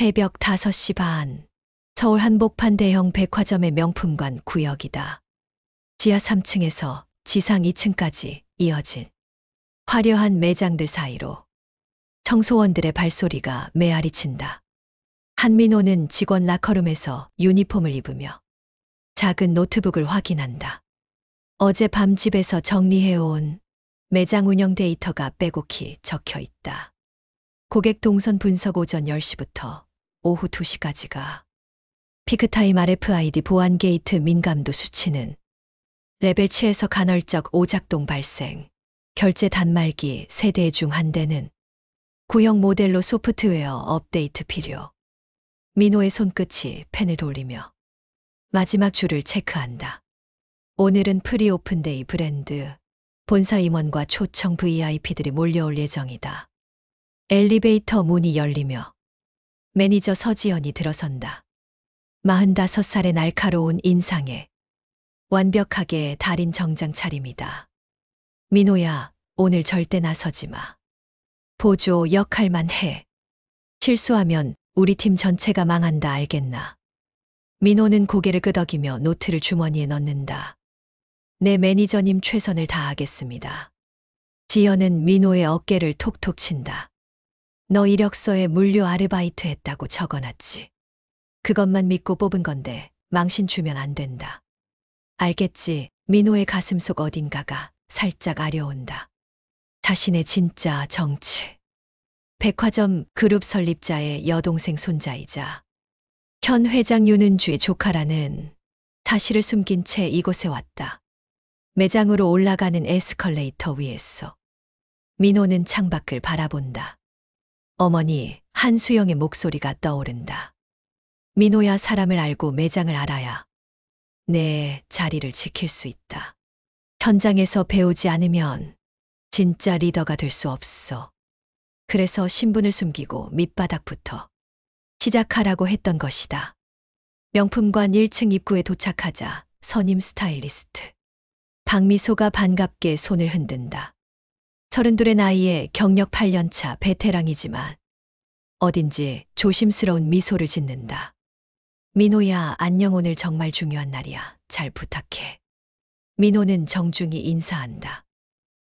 새벽 5시 반. 서울 한복판 대형 백화점의 명품관 구역이다. 지하 3층에서 지상 2층까지 이어진 화려한 매장들 사이로 청소원들의 발소리가 메아리 친다. 한민호는 직원 라커룸에서 유니폼을 입으며 작은 노트북을 확인한다. 어젯밤 집에서 정리해온 매장 운영 데이터가 빼곡히 적혀 있다. 고객 동선 분석 오전 10시부터 오후 2시까지가 피크타임 RFID 보안 게이트 민감도 수치는 레벨 7에서 간헐적 오작동 발생, 결제 단말기 3대 중 1대는 구형 모델로 소프트웨어 업데이트 필요. 민호의 손끝이 펜을 돌리며 마지막 줄을 체크한다. 오늘은 프리 오픈데이 브랜드, 본사 임원과 초청 VIP들이 몰려올 예정이다. 엘리베이터 문이 열리며 매니저 서지연이 들어선다. 45살의 날카로운 인상에 완벽하게 달인 정장 차림이다. 민호야, 오늘 절대 나서지 마. 보조 역할만 해. 실수하면 우리 팀 전체가 망한다, 알겠나? 민호는 고개를 끄덕이며 노트를 주머니에 넣는다. 내 매니저님 최선을 다하겠습니다. 지연은 민호의 어깨를 톡톡 친다. 너 이력서에 물류 아르바이트 했다고 적어놨지. 그것만 믿고 뽑은 건데 망신 주면 안 된다. 알겠지? 민호의 가슴속 어딘가가 살짝 아려온다. 자신의 진짜 정치. 백화점 그룹 설립자의 여동생 손자이자 현 회장 윤은주의 조카라는 사실을 숨긴 채 이곳에 왔다. 매장으로 올라가는 에스컬레이터 위에서 민호는 창밖을 바라본다. 어머니, 한수영의 목소리가 떠오른다. 민호야, 사람을 알고 매장을 알아야 내 자리를 지킬 수 있다. 현장에서 배우지 않으면 진짜 리더가 될 수 없어. 그래서 신분을 숨기고 밑바닥부터 시작하라고 했던 것이다. 명품관 1층 입구에 도착하자 선임 스타일리스트 박미소가 반갑게 손을 흔든다. 32의 나이에 경력 8년차 베테랑이지만 어딘지 조심스러운 미소를 짓는다. 민호야, 안녕. 오늘 정말 중요한 날이야. 잘 부탁해. 민호는 정중히 인사한다.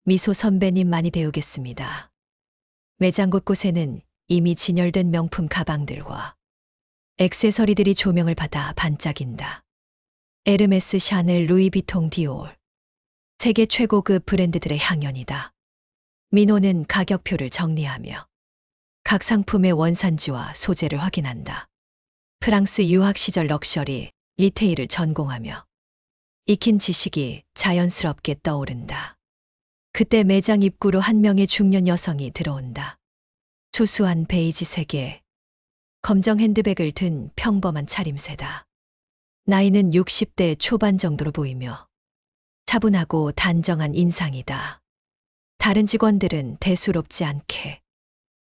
미소 선배님, 많이 배우겠습니다. 매장 곳곳에는 이미 진열된 명품 가방들과 액세서리들이 조명을 받아 반짝인다. 에르메스, 샤넬, 루이비통, 디올. 세계 최고급 브랜드들의 향연이다. 민호는 가격표를 정리하며 각 상품의 원산지와 소재를 확인한다. 프랑스 유학 시절 럭셔리, 리테일을 전공하며 익힌 지식이 자연스럽게 떠오른다. 그때 매장 입구로 한 명의 중년 여성이 들어온다. 수수한 베이지색의 검정 핸드백을 든 평범한 차림새다. 나이는 60대 초반 정도로 보이며 차분하고 단정한 인상이다. 다른 직원들은 대수롭지 않게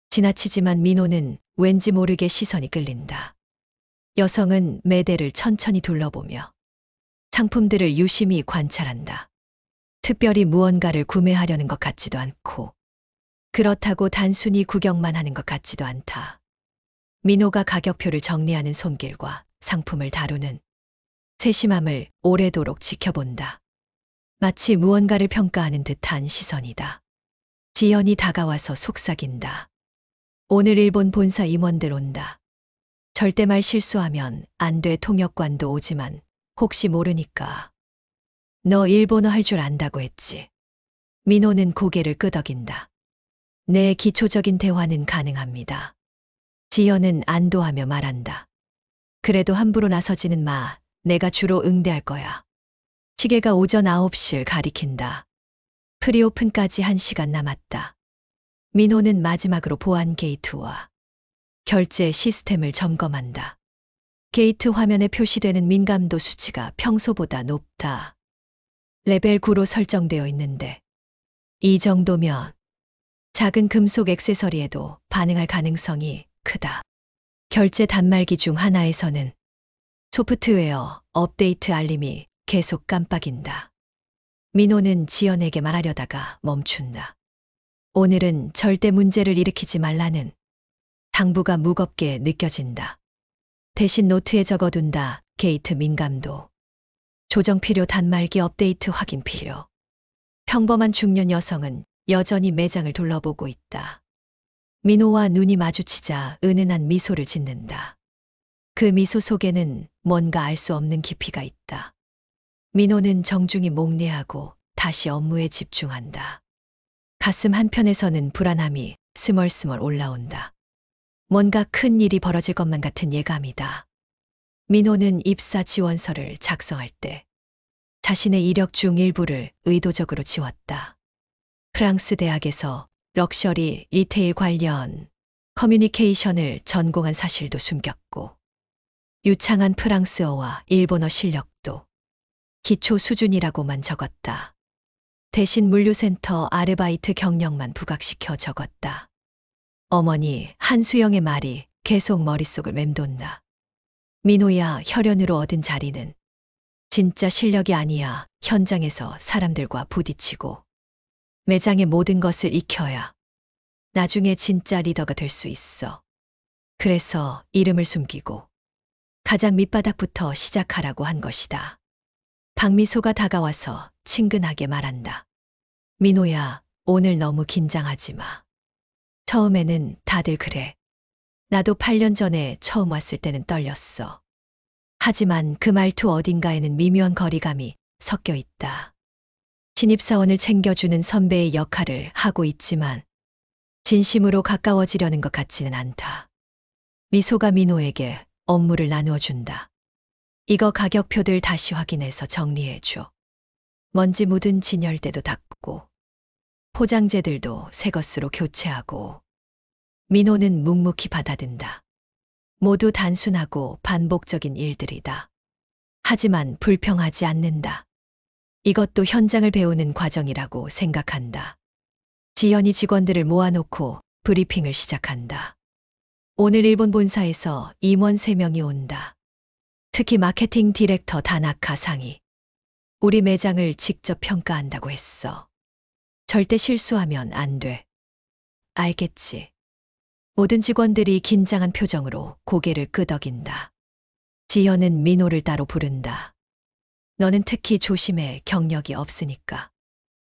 지나치지만 민호는 왠지 모르게 시선이 끌린다. 여성은 매대를 천천히 둘러보며 상품들을 유심히 관찰한다. 특별히 무언가를 구매하려는 것 같지도 않고 그렇다고 단순히 구경만 하는 것 같지도 않다. 민호가 가격표를 정리하는 손길과 상품을 다루는 세심함을 오래도록 지켜본다. 마치 무언가를 평가하는 듯한 시선이다. 지연이 다가와서 속삭인다. 오늘 일본 본사 임원들 온다. 절대 말 실수하면 안 돼. 통역관도 오지만 혹시 모르니까. 너 일본어 할 줄 안다고 했지. 민호는 고개를 끄덕인다. 내 기초적인 대화는 가능합니다. 지연은 안도하며 말한다. 그래도 함부로 나서지는 마. 내가 주로 응대할 거야. 시계가 오전 9시를 가리킨다. 프리오픈까지 1시간 남았다. 민호는 마지막으로 보안 게이트와 결제 시스템을 점검한다. 게이트 화면에 표시되는 민감도 수치가 평소보다 높다. 레벨 9로 설정되어 있는데 이 정도면 작은 금속 액세서리에도 반응할 가능성이 크다. 결제 단말기 중 하나에서는 소프트웨어 업데이트 알림이 계속 깜빡인다. 민호는 지연에게 말하려다가 멈춘다. 오늘은 절대 문제를 일으키지 말라는 당부가 무겁게 느껴진다. 대신 노트에 적어둔다. 게이트 민감도. 조정 필요 단말기 업데이트 확인 필요. 평범한 중년 여성은 여전히 매장을 둘러보고 있다. 민호와 눈이 마주치자 은은한 미소를 짓는다. 그 미소 속에는 뭔가 알 수 없는 깊이가 있다. 민호는 정중히 목례하고 다시 업무에 집중한다. 가슴 한편에서는 불안함이 스멀스멀 올라온다. 뭔가 큰 일이 벌어질 것만 같은 예감이다. 민호는 입사 지원서를 작성할 때 자신의 이력 중 일부를 의도적으로 지웠다. 프랑스 대학에서 럭셔리 리테일 관련 커뮤니케이션을 전공한 사실도 숨겼고, 유창한 프랑스어와 일본어 실력도 기초 수준이라고만 적었다. 대신 물류센터 아르바이트 경력만 부각시켜 적었다. 어머니 한수영의 말이 계속 머릿속을 맴돈다. 민호야, 혈연으로 얻은 자리는 진짜 실력이 아니야. 현장에서 사람들과 부딪히고 매장의 모든 것을 익혀야 나중에 진짜 리더가 될 수 있어. 그래서 이름을 숨기고 가장 밑바닥부터 시작하라고 한 것이다. 박미소가 다가와서 친근하게 말한다. 민호야, 오늘 너무 긴장하지 마. 처음에는 다들 그래. 나도 8년 전에 처음 왔을 때는 떨렸어. 하지만 그 말투 어딘가에는 미묘한 거리감이 섞여 있다. 신입사원을 챙겨주는 선배의 역할을 하고 있지만 진심으로 가까워지려는 것 같지는 않다. 미소가 민호에게 업무를 나누어 준다. 이거 가격표들 다시 확인해서 정리해줘. 먼지 묻은 진열대도 닦고 포장재들도 새 것으로 교체하고. 민호는 묵묵히 받아든다. 모두 단순하고 반복적인 일들이다. 하지만 불평하지 않는다. 이것도 현장을 배우는 과정이라고 생각한다. 지연이 직원들을 모아놓고 브리핑을 시작한다. 오늘 일본 본사에서 임원 3명이 온다. 특히 마케팅 디렉터 다나카 상이 우리 매장을 직접 평가한다고 했어. 절대 실수하면 안 돼. 알겠지. 모든 직원들이 긴장한 표정으로 고개를 끄덕인다. 지연은 민호를 따로 부른다. 너는 특히 조심해. 경력이 없으니까.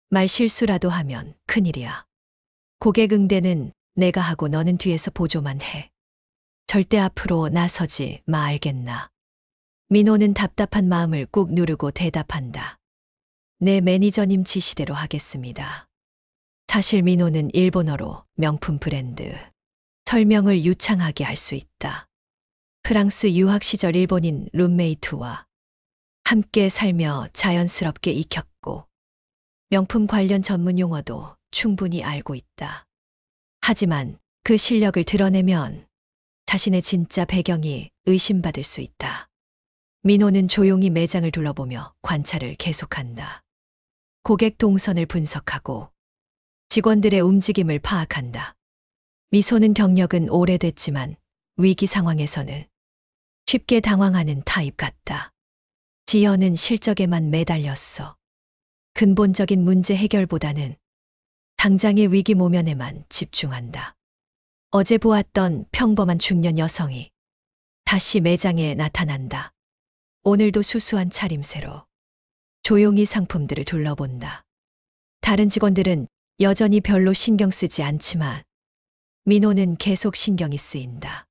말 실수라도 하면 큰일이야. 고객 응대는 내가 하고 너는 뒤에서 보조만 해. 절대 앞으로 나서지 마, 알겠나? 민호는 답답한 마음을 꾹 누르고 대답한다. 내 매니저님 지시대로 하겠습니다. 사실 민호는 일본어로 명품 브랜드 설명을 유창하게 할 수 있다. 프랑스 유학 시절 일본인 룸메이트와 함께 살며 자연스럽게 익혔고 명품 관련 전문 용어도 충분히 알고 있다. 하지만 그 실력을 드러내면 자신의 진짜 배경이 의심받을 수 있다. 민호는 조용히 매장을 둘러보며 관찰을 계속한다. 고객 동선을 분석하고 직원들의 움직임을 파악한다. 미소는 경력은 오래됐지만 위기 상황에서는 쉽게 당황하는 타입 같다. 지연은 실적에만 매달렸어. 근본적인 문제 해결보다는 당장의 위기 모면에만 집중한다. 어제 보았던 평범한 중년 여성이 다시 매장에 나타난다. 오늘도 수수한 차림새로 조용히 상품들을 둘러본다. 다른 직원들은 여전히 별로 신경 쓰지 않지만 민호는 계속 신경이 쓰인다.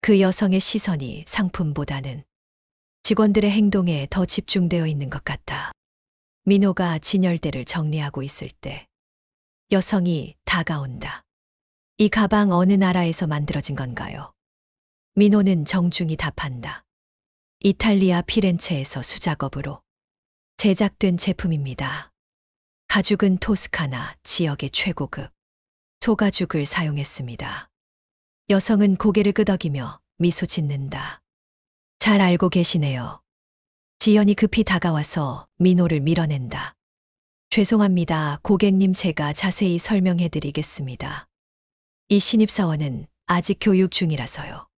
그 여성의 시선이 상품보다는 직원들의 행동에 더 집중되어 있는 것 같다. 민호가 진열대를 정리하고 있을 때 여성이 다가온다. 이 가방 어느 나라에서 만들어진 건가요? 민호는 정중히 답한다. 이탈리아 피렌체에서 수작업으로 제작된 제품입니다. 가죽은 토스카나 지역의 최고급 소가죽을 사용했습니다. 여성은 고개를 끄덕이며 미소 짓는다. 잘 알고 계시네요. 지연이 급히 다가와서 민호를 밀어낸다. 죄송합니다. 고객님, 제가 자세히 설명해 드리겠습니다. 이 신입사원은 아직 교육 중이라서요.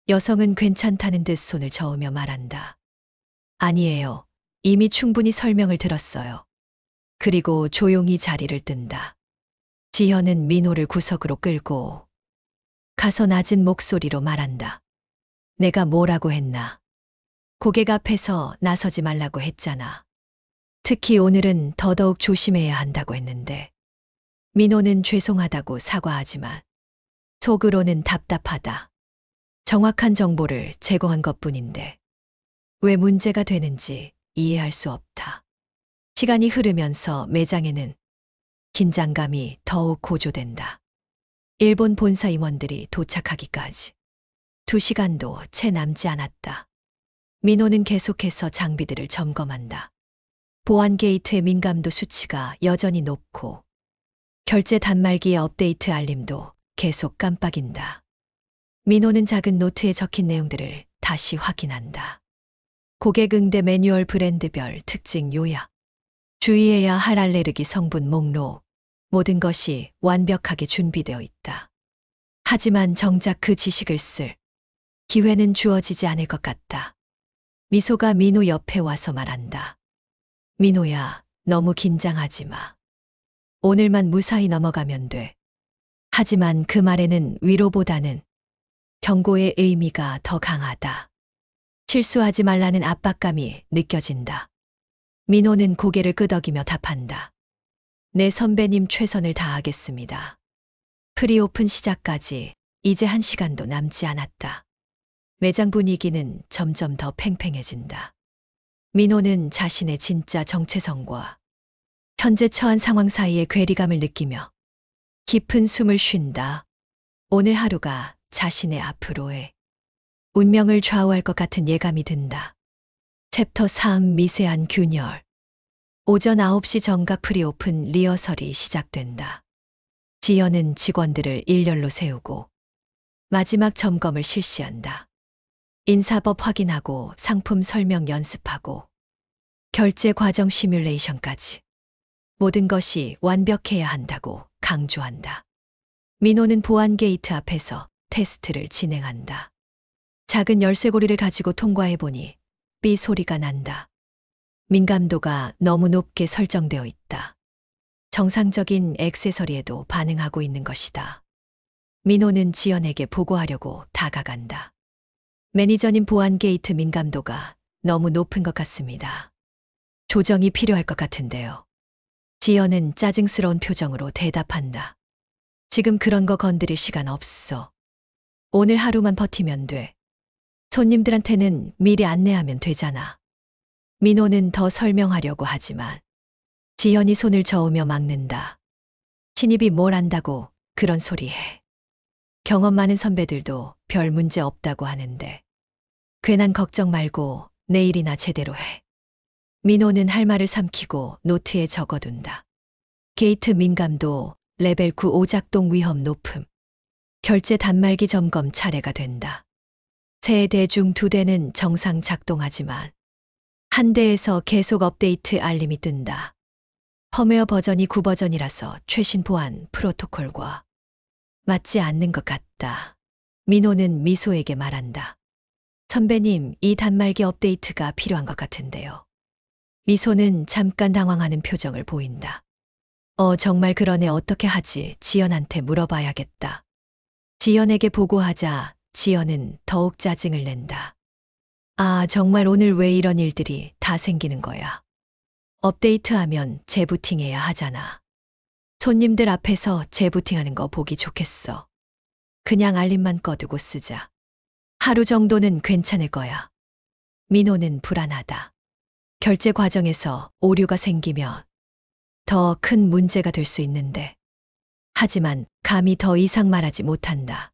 여성은 괜찮다는 듯 손을 저으며 말한다. 아니에요. 이미 충분히 설명을 들었어요. 그리고 조용히 자리를 뜬다. 지연은 민호를 구석으로 끌고 가서 낮은 목소리로 말한다. 내가 뭐라고 했나? 고객 앞에서 나서지 말라고 했잖아. 특히 오늘은 더더욱 조심해야 한다고 했는데. 민호는 죄송하다고 사과하지만 속으로는 답답하다. 정확한 정보를 제공한 것뿐인데 왜 문제가 되는지 이해할 수 없다. 시간이 흐르면서 매장에는 긴장감이 더욱 고조된다. 일본 본사 임원들이 도착하기까지 2시간도 채 남지 않았다. 민호는 계속해서 장비들을 점검한다. 보안 게이트의 민감도 수치가 여전히 높고 결제 단말기의 업데이트 알림도 계속 깜빡인다. 민호는 작은 노트에 적힌 내용들을 다시 확인한다. 고객 응대 매뉴얼 브랜드별 특징 요약, 주의해야 할 알레르기 성분 목록, 모든 것이 완벽하게 준비되어 있다. 하지만 정작 그 지식을 쓸 기회는 주어지지 않을 것 같다. 미소가 민호 옆에 와서 말한다. 민호야, 너무 긴장하지 마. 오늘만 무사히 넘어가면 돼. 하지만 그 말에는 위로보다는 경고의 의미가 더 강하다. 실수하지 말라는 압박감이 느껴진다. 민호는 고개를 끄덕이며 답한다. 내 선배님 최선을 다하겠습니다. 프리오픈 시작까지 이제 1시간도 남지 않았다. 매장 분위기는 점점 더 팽팽해진다. 민호는 자신의 진짜 정체성과 현재 처한 상황 사이의 괴리감을 느끼며 깊은 숨을 쉰다. 오늘 하루가 자신의 앞으로의 운명을 좌우할 것 같은 예감이 든다. 챕터 3 미세한 균열. 오전 9시 정각 프리오픈 리허설이 시작된다. 지연은 직원들을 일렬로 세우고 마지막 점검을 실시한다. 인사법 확인하고 상품 설명 연습하고 결제 과정 시뮬레이션까지 모든 것이 완벽해야 한다고 강조한다. 민호는 보안 게이트 앞에서 테스트를 진행한다. 작은 열쇠고리를 가지고 통과해보니 삐 소리가 난다. 민감도가 너무 높게 설정되어 있다. 정상적인 액세서리에도 반응하고 있는 것이다. 민호는 지연에게 보고하려고 다가간다. 매니저님 보안 게이트 민감도가 너무 높은 것 같습니다. 조정이 필요할 것 같은데요. 지연은 짜증스러운 표정으로 대답한다. 지금 그런 거 건드릴 시간 없어. 오늘 하루만 버티면 돼. 손님들한테는 미리 안내하면 되잖아. 민호는 더 설명하려고 하지만 지연이 손을 저으며 막는다. 신입이 뭘 안다고 그런 소리 해. 경험 많은 선배들도 별 문제 없다고 하는데 괜한 걱정 말고 내일이나 제대로 해. 민호는 할 말을 삼키고 노트에 적어둔다. 게이트 민감도 레벨 9 오작동 위험 높음. 결제 단말기 점검 차례가 된다. 3대 중 2대는 정상 작동하지만 한 대에서 계속 업데이트 알림이 뜬다. 펌웨어 버전이 9버전이라서 최신 보안 프로토콜과 맞지 않는 것 같다. 민호는 미소에게 말한다. 선배님, 이 단말기 업데이트가 필요한 것 같은데요. 미소는 잠깐 당황하는 표정을 보인다. 정말 그러네. 어떻게 하지? 지연한테 물어봐야겠다. 지연에게 보고하자 지연은 더욱 짜증을 낸다. 아, 정말 오늘 왜 이런 일들이 다 생기는 거야. 업데이트하면 재부팅해야 하잖아. 손님들 앞에서 재부팅하는 거 보기 좋겠어. 그냥 알림만 꺼두고 쓰자. 하루 정도는 괜찮을 거야. 민호는 불안하다. 결제 과정에서 오류가 생기면 더 큰 문제가 될 수 있는데. 하지만 감히 더 이상 말하지 못한다.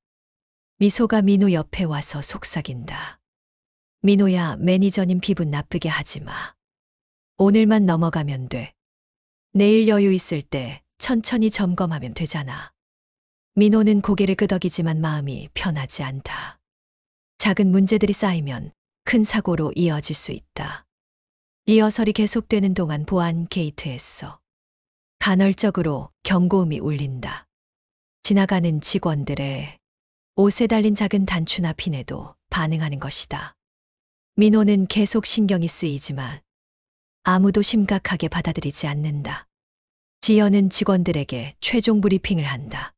미소가 민호 옆에 와서 속삭인다. 민호야, 매니저님 기분 나쁘게 하지 마. 오늘만 넘어가면 돼. 내일 여유 있을 때 천천히 점검하면 되잖아. 민호는 고개를 끄덕이지만 마음이 편하지 않다. 작은 문제들이 쌓이면 큰 사고로 이어질 수 있다. 리허설이 계속되는 동안 보안 게이트에서 간헐적으로 경고음이 울린다. 지나가는 직원들의 옷에 달린 작은 단추나 핀에도 반응하는 것이다. 민호는 계속 신경이 쓰이지만 아무도 심각하게 받아들이지 않는다. 지연은 직원들에게 최종 브리핑을 한다.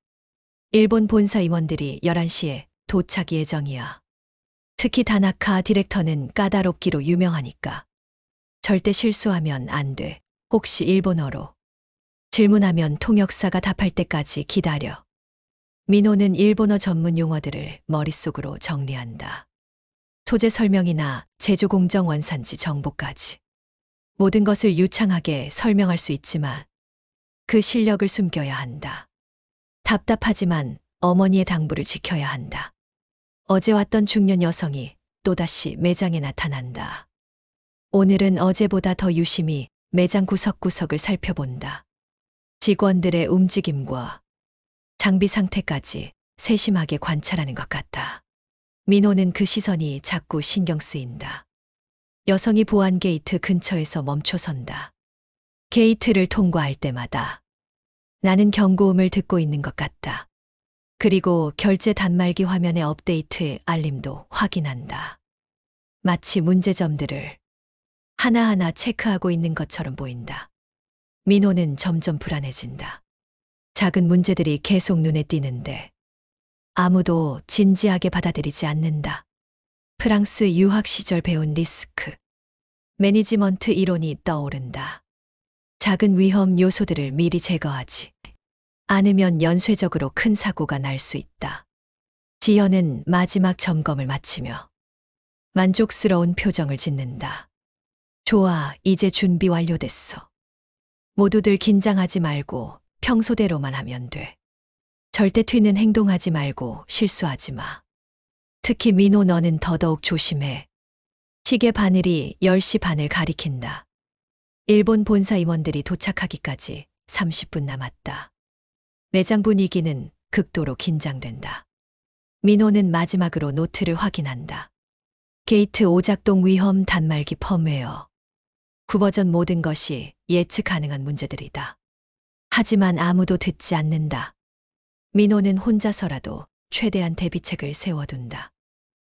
일본 본사 임원들이 11시에 도착 예정이야. 특히 다나카 디렉터는 까다롭기로 유명하니까. 절대 실수하면 안 돼. 혹시 일본어로 질문하면 통역사가 답할 때까지 기다려. 민호는 일본어 전문 용어들을 머릿속으로 정리한다. 소재 설명이나 제조 공정 원산지 정보까지. 모든 것을 유창하게 설명할 수 있지만 그 실력을 숨겨야 한다. 답답하지만 어머니의 당부를 지켜야 한다. 어제 왔던 중년 여성이 또다시 매장에 나타난다. 오늘은 어제보다 더 유심히 매장 구석구석을 살펴본다. 직원들의 움직임과 장비 상태까지 세심하게 관찰하는 것 같다. 민호는 그 시선이 자꾸 신경 쓰인다. 여성이 보안 게이트 근처에서 멈춰선다. 게이트를 통과할 때마다 나는 경고음을 듣고 있는 것 같다. 그리고 결제 단말기 화면의 업데이트 알림도 확인한다. 마치 문제점들을 하나하나 체크하고 있는 것처럼 보인다. 민호는 점점 불안해진다. 작은 문제들이 계속 눈에 띄는데 아무도 진지하게 받아들이지 않는다. 프랑스 유학 시절 배운 리스크, 매니지먼트 이론이 떠오른다. 작은 위험 요소들을 미리 제거하지 않으면 연쇄적으로 큰 사고가 날 수 있다. 지연은 마지막 점검을 마치며 만족스러운 표정을 짓는다. 좋아, 이제 준비 완료됐어. 모두들 긴장하지 말고 평소대로만 하면 돼. 절대 튀는 행동하지 말고 실수하지 마. 특히 민호 너는 더더욱 조심해. 시계 바늘이 10시 반을 가리킨다. 일본 본사 임원들이 도착하기까지 30분 남았다. 매장 분위기는 극도로 긴장된다. 민호는 마지막으로 노트를 확인한다. 게이트 오작동 위험 단말기 펌웨어. 9버전 모든 것이 예측 가능한 문제들이다. 하지만 아무도 듣지 않는다. 민호는 혼자서라도 최대한 대비책을 세워둔다.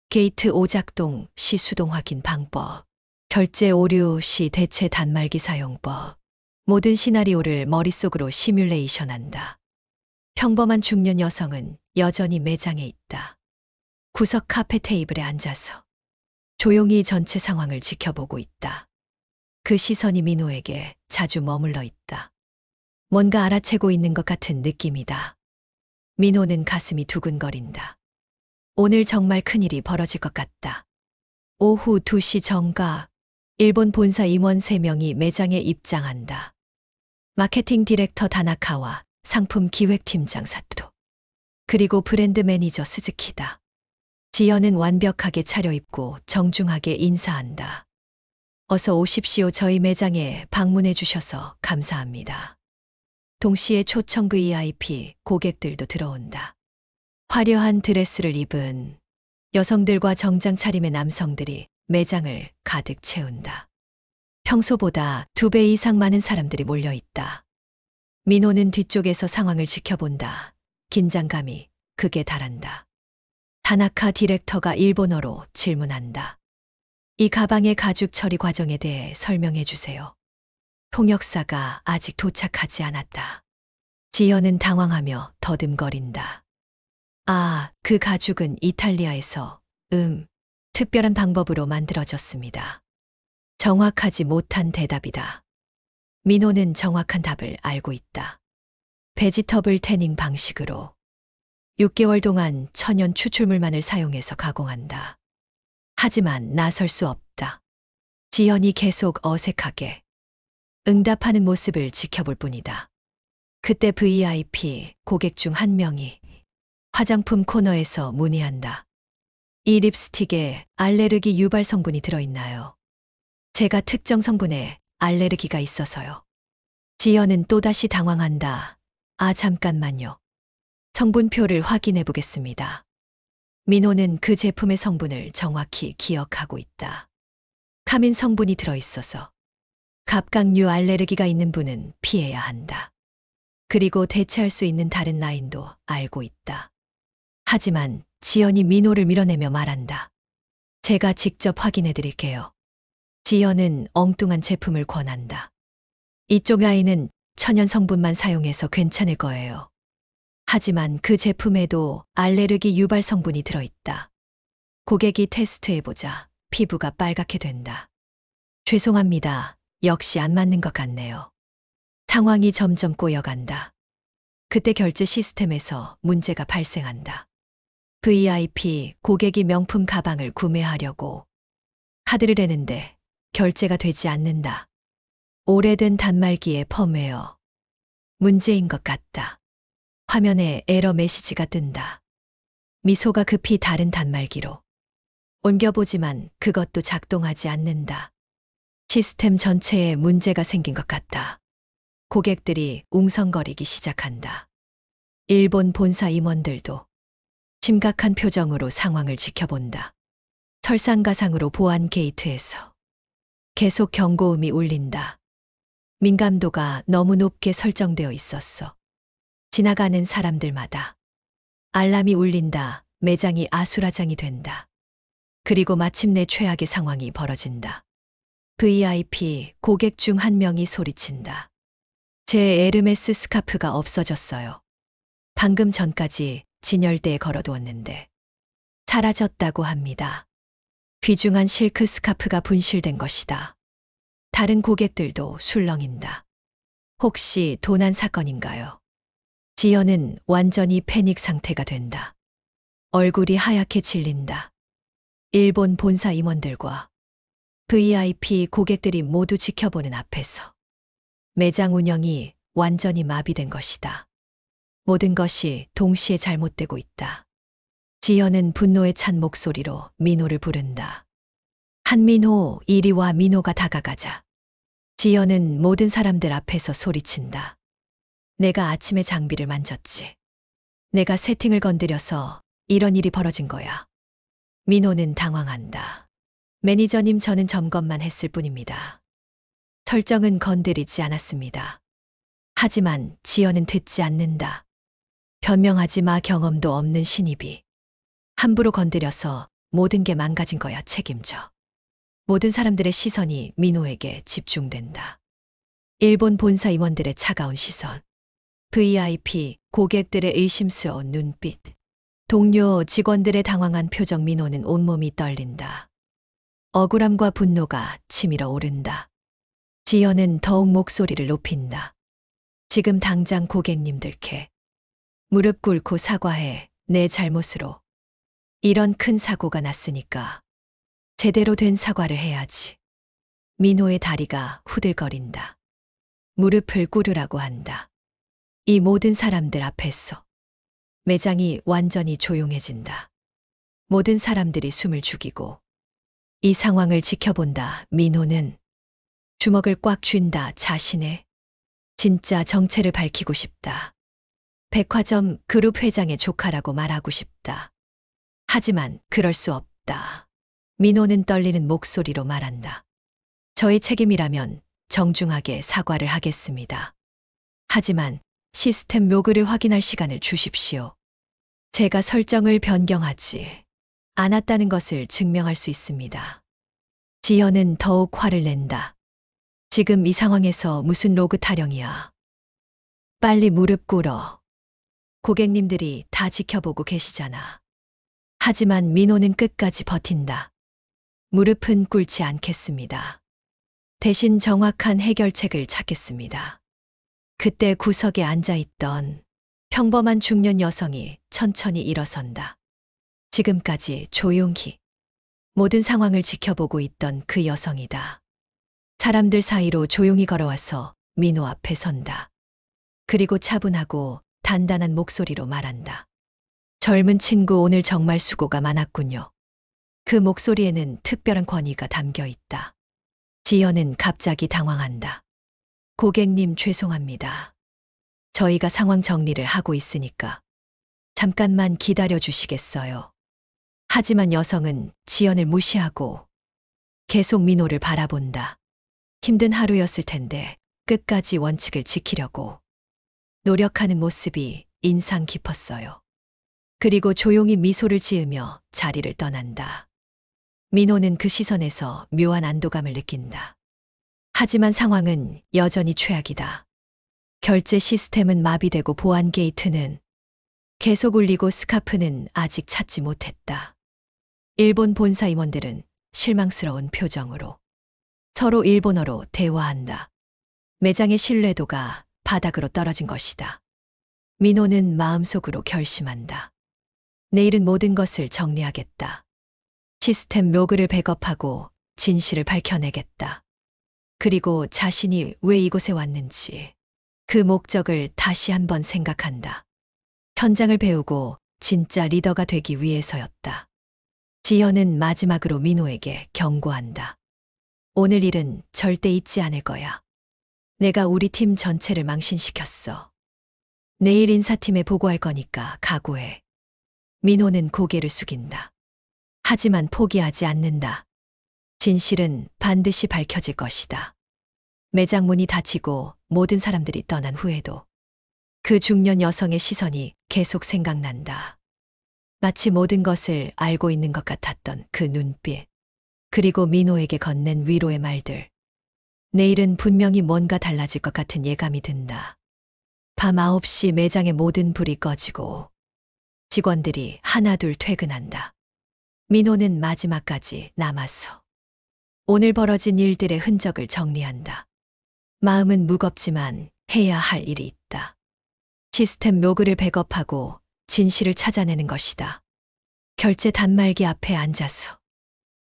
게이트 오작동 시 수동 확인 방법, 결제 오류 시 대체 단말기 사용법, 모든 시나리오를 머릿속으로 시뮬레이션한다. 평범한 중년 여성은 여전히 매장에 있다. 구석 카페 테이블에 앉아서 조용히 전체 상황을 지켜보고 있다. 그 시선이 민호에게 자주 머물러 있다. 뭔가 알아채고 있는 것 같은 느낌이다. 민호는 가슴이 두근거린다. 오늘 정말 큰일이 벌어질 것 같다. 오후 2시 정각, 일본 본사 임원 3명이 매장에 입장한다. 마케팅 디렉터 다나카와 상품 기획팀장 사토, 그리고 브랜드 매니저 스즈키다. 지연은 완벽하게 차려입고 정중하게 인사한다. 어서 오십시오. 저희 매장에 방문해 주셔서 감사합니다. 동시에 초청 VIP 고객들도 들어온다. 화려한 드레스를 입은 여성들과 정장 차림의 남성들이 매장을 가득 채운다. 평소보다 2배 이상 많은 사람들이 몰려 있다. 민호는 뒤쪽에서 상황을 지켜본다. 긴장감이 극에 달한다. 다나카 디렉터가 일본어로 질문한다. 이 가방의 가죽 처리 과정에 대해 설명해 주세요. 통역사가 아직 도착하지 않았다. 지연은 당황하며 더듬거린다. 아, 그 가죽은 이탈리아에서 특별한 방법으로 만들어졌습니다. 정확하지 못한 대답이다. 민호는 정확한 답을 알고 있다. 베지터블 태닝 방식으로 6개월 동안 천연 추출물만을 사용해서 가공한다. 하지만 나설 수 없다. 지연이 계속 어색하게 응답하는 모습을 지켜볼 뿐이다. 그때 VIP 고객 중 한 명이 화장품 코너에서 문의한다. 이 립스틱에 알레르기 유발 성분이 들어있나요? 제가 특정 성분에 알레르기가 있어서요. 지연은 또다시 당황한다. 아, 잠깐만요. 성분표를 확인해 보겠습니다. 민호는 그 제품의 성분을 정확히 기억하고 있다. 카민 성분이 들어있어서 갑각류 알레르기가 있는 분은 피해야 한다. 그리고 대체할 수 있는 다른 라인도 알고 있다. 하지만 지연이 민호를 밀어내며 말한다. 제가 직접 확인해 드릴게요. 지연은 엉뚱한 제품을 권한다. 이쪽 라인은 천연 성분만 사용해서 괜찮을 거예요. 하지만 그 제품에도 알레르기 유발 성분이 들어있다. 고객이 테스트해보자 피부가 빨갛게 된다. 죄송합니다. 역시 안 맞는 것 같네요. 상황이 점점 꼬여간다. 그때 결제 시스템에서 문제가 발생한다. VIP 고객이 명품 가방을 구매하려고 카드를 대는데 결제가 되지 않는다. 오래된 단말기의 펌웨어. 문제인 것 같다. 화면에 에러 메시지가 뜬다. 미소가 급히 다른 단말기로 옮겨보지만 그것도 작동하지 않는다. 시스템 전체에 문제가 생긴 것 같다. 고객들이 웅성거리기 시작한다. 일본 본사 임원들도 심각한 표정으로 상황을 지켜본다. 설상가상으로 보안 게이트에서 계속 경고음이 울린다. 민감도가 너무 높게 설정되어 있었어. 지나가는 사람들마다 알람이 울린다. 매장이 아수라장이 된다. 그리고 마침내 최악의 상황이 벌어진다. VIP 고객 중 한 명이 소리친다. 제 에르메스 스카프가 없어졌어요. 방금 전까지 진열대에 걸어두었는데 사라졌다고 합니다. 귀중한 실크 스카프가 분실된 것이다. 다른 고객들도 술렁인다. 혹시 도난 사건인가요? 지연은 완전히 패닉 상태가 된다. 얼굴이 하얗게 질린다. 일본 본사 임원들과 VIP 고객들이 모두 지켜보는 앞에서 매장 운영이 완전히 마비된 것이다. 모든 것이 동시에 잘못되고 있다. 지연은 분노에 찬 목소리로 민호를 부른다. 한민호, 이리 와. 민호가 다가가자. 지연은 모든 사람들 앞에서 소리친다. 내가 아침에 장비를 만졌지. 내가 세팅을 건드려서 이런 일이 벌어진 거야. 민호는 당황한다. 매니저님, 저는 점검만 했을 뿐입니다. 설정은 건드리지 않았습니다. 하지만 지연은 듣지 않는다. 변명하지 마. 경험도 없는 신입이 함부로 건드려서 모든 게 망가진 거야. 책임져. 모든 사람들의 시선이 민호에게 집중된다. 일본 본사 임원들의 차가운 시선, VIP 고객들의 의심스러운 눈빛, 동료 직원들의 당황한 표정. 민호는 온몸이 떨린다. 억울함과 분노가 치밀어 오른다. 지연은 더욱 목소리를 높인다. 지금 당장 고객님들께 무릎 꿇고 사과해. 내 잘못으로 이런 큰 사고가 났으니까 제대로 된 사과를 해야지. 민호의 다리가 후들거린다. 무릎을 꿇으라고 한다. 이 모든 사람들 앞에서 매장이 완전히 조용해진다. 모든 사람들이 숨을 죽이고 이 상황을 지켜본다. 민호는 주먹을 꽉 쥔다. 자신의 진짜 정체를 밝히고 싶다. 백화점 그룹 회장의 조카라고 말하고 싶다. 하지만 그럴 수 없다. 민호는 떨리는 목소리로 말한다. 저의 책임이라면 정중하게 사과를 하겠습니다. 하지만 시스템 로그를 확인할 시간을 주십시오. 제가 설정을 변경하지 않았다는 것을 증명할 수 있습니다. 지연은 더욱 화를 낸다. 지금 이 상황에서 무슨 로그 타령이야. 빨리 무릎 꿇어. 고객님들이 다 지켜보고 계시잖아. 하지만 민호는 끝까지 버틴다. 무릎은 꿇지 않겠습니다. 대신 정확한 해결책을 찾겠습니다. 그때 구석에 앉아있던 평범한 중년 여성이 천천히 일어선다. 지금까지 조용히 모든 상황을 지켜보고 있던 그 여성이다. 사람들 사이로 조용히 걸어와서 민호 앞에 선다. 그리고 차분하고 단단한 목소리로 말한다. 젊은 친구, 오늘 정말 수고가 많았군요. 그 목소리에는 특별한 권위가 담겨 있다. 지연은 갑자기 당황한다. 고객님, 죄송합니다. 저희가 상황 정리를 하고 있으니까 잠깐만 기다려 주시겠어요. 하지만 여성은 지연을 무시하고 계속 민호를 바라본다. 힘든 하루였을 텐데 끝까지 원칙을 지키려고 노력하는 모습이 인상 깊었어요. 그리고 조용히 미소를 지으며 자리를 떠난다. 민호는 그 시선에서 묘한 안도감을 느낀다. 하지만 상황은 여전히 최악이다. 결제 시스템은 마비되고 보안 게이트는 계속 울리고 스카프는 아직 찾지 못했다. 일본 본사 임원들은 실망스러운 표정으로 서로 일본어로 대화한다. 매장의 신뢰도가 바닥으로 떨어진 것이다. 민호는 마음속으로 결심한다. 내일은 모든 것을 정리하겠다. 시스템 로그를 백업하고 진실을 밝혀내겠다. 그리고 자신이 왜 이곳에 왔는지 그 목적을 다시 한번 생각한다. 현장을 배우고 진짜 리더가 되기 위해서였다. 지연은 마지막으로 민호에게 경고한다. 오늘 일은 절대 잊지 않을 거야. 내가 우리 팀 전체를 망신시켰어. 내일 인사팀에 보고할 거니까 각오해. 민호는 고개를 숙인다. 하지만 포기하지 않는다. 진실은 반드시 밝혀질 것이다. 매장 문이 닫히고 모든 사람들이 떠난 후에도 그 중년 여성의 시선이 계속 생각난다. 마치 모든 것을 알고 있는 것 같았던 그 눈빛. 그리고 민호에게 건넨 위로의 말들. 내일은 분명히 뭔가 달라질 것 같은 예감이 든다. 밤 9시 매장의 모든 불이 꺼지고 직원들이 하나둘 퇴근한다. 민호는 마지막까지 남았어. 오늘 벌어진 일들의 흔적을 정리한다. 마음은 무겁지만 해야 할 일이 있다. 시스템 로그를 백업하고 진실을 찾아내는 것이다. 결제 단말기 앞에 앉아서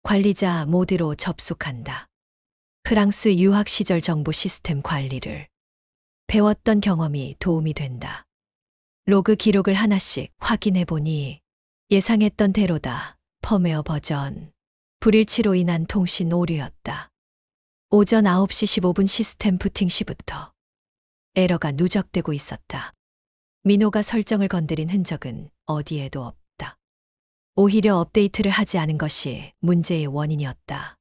관리자 모드로 접속한다. 프랑스 유학 시절 정보 시스템 관리를 배웠던 경험이 도움이 된다. 로그 기록을 하나씩 확인해 보니 예상했던 대로다. 펌웨어 버전, 불일치로 인한 통신 오류였다. 오전 9시 15분 시스템 부팅 시부터 에러가 누적되고 있었다. 민호가 설정을 건드린 흔적은 어디에도 없다. 오히려 업데이트를 하지 않은 것이 문제의 원인이었다.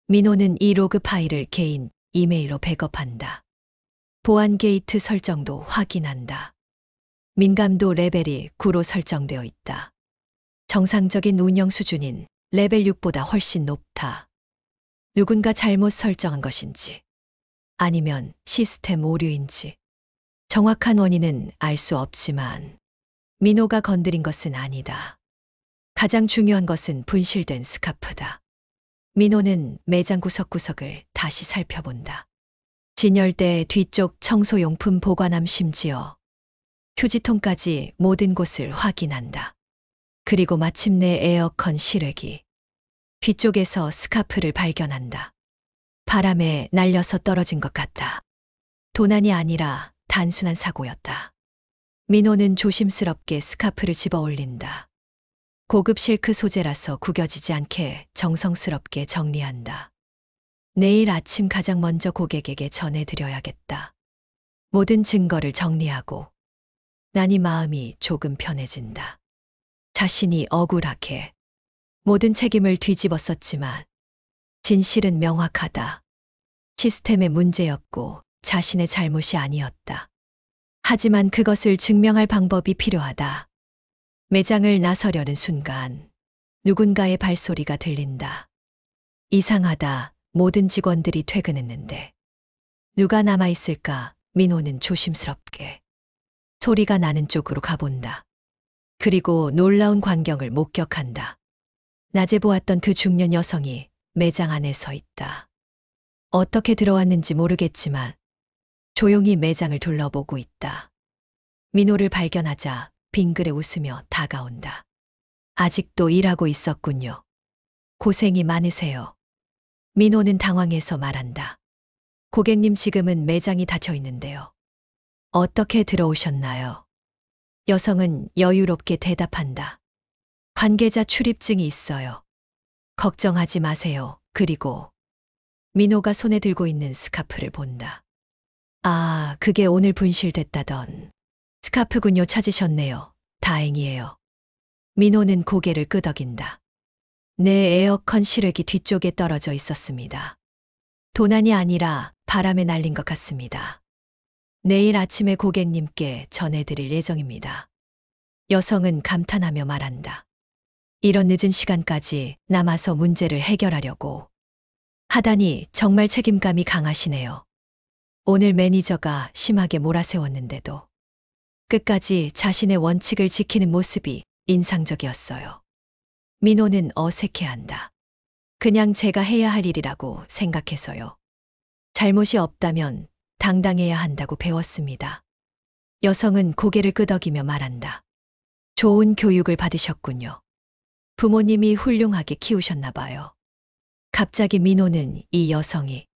민호는 이 로그 파일을 개인 이메일로 백업한다. 보안 게이트 설정도 확인한다. 민감도 레벨이 9로 설정되어 있다. 정상적인 운영 수준인 레벨 6보다 훨씬 높다. 누군가 잘못 설정한 것인지 아니면 시스템 오류인지 정확한 원인은 알 수 없지만 민호가 건드린 것은 아니다. 가장 중요한 것은 분실된 스카프다. 민호는 매장 구석구석을 다시 살펴본다. 진열대 뒤쪽 청소용품 보관함 심지어 휴지통까지 모든 곳을 확인한다. 그리고 마침내 에어컨 실외기 뒤쪽에서 스카프를 발견한다. 바람에 날려서 떨어진 것 같다. 도난이 아니라 단순한 사고였다. 민호는 조심스럽게 스카프를 집어 올린다. 고급 실크 소재라서 구겨지지 않게 정성스럽게 정리한다. 내일 아침 가장 먼저 고객에게 전해드려야겠다. 모든 증거를 정리하고 나니 마음이 조금 편해진다. 자신이 억울하게 모든 책임을 뒤집었었지만 진실은 명확하다. 시스템의 문제였고 자신의 잘못이 아니었다. 하지만 그것을 증명할 방법이 필요하다. 매장을 나서려는 순간 누군가의 발소리가 들린다. 이상하다. 모든 직원들이 퇴근했는데 누가 남아있을까? 민호는 조심스럽게 소리가 나는 쪽으로 가본다. 그리고 놀라운 광경을 목격한다. 낮에 보았던 그 중년 여성이 매장 안에 서 있다. 어떻게 들어왔는지 모르겠지만 조용히 매장을 둘러보고 있다. 민호를 발견하자 빙그레 웃으며 다가온다. 아직도 일하고 있었군요. 고생이 많으세요. 민호는 당황해서 말한다. 고객님 지금은 매장이 닫혀 있는데요. 어떻게 들어오셨나요? 여성은 여유롭게 대답한다. 관계자 출입증이 있어요. 걱정하지 마세요. 그리고 민호가 손에 들고 있는 스카프를 본다. 아, 그게 오늘 분실됐다던. 스카프군요. 찾으셨네요. 다행이에요. 민호는 고개를 끄덕인다. 내 에어컨 실외기 뒤쪽에 떨어져 있었습니다. 도난이 아니라 바람에 날린 것 같습니다. 내일 아침에 고객님께 전해드릴 예정입니다. 여성은 감탄하며 말한다. 이런 늦은 시간까지 남아서 문제를 해결하려고 하다니 정말 책임감이 강하시네요. 오늘 매니저가 심하게 몰아세웠는데도 끝까지 자신의 원칙을 지키는 모습이 인상적이었어요. 민호는 어색해한다. 그냥 제가 해야 할 일이라고 생각해서요. 잘못이 없다면 당당해야 한다고 배웠습니다. 여성은 고개를 끄덕이며 말한다. 좋은 교육을 받으셨군요. 부모님이 훌륭하게 키우셨나 봐요. 갑자기 민호는 이 여성이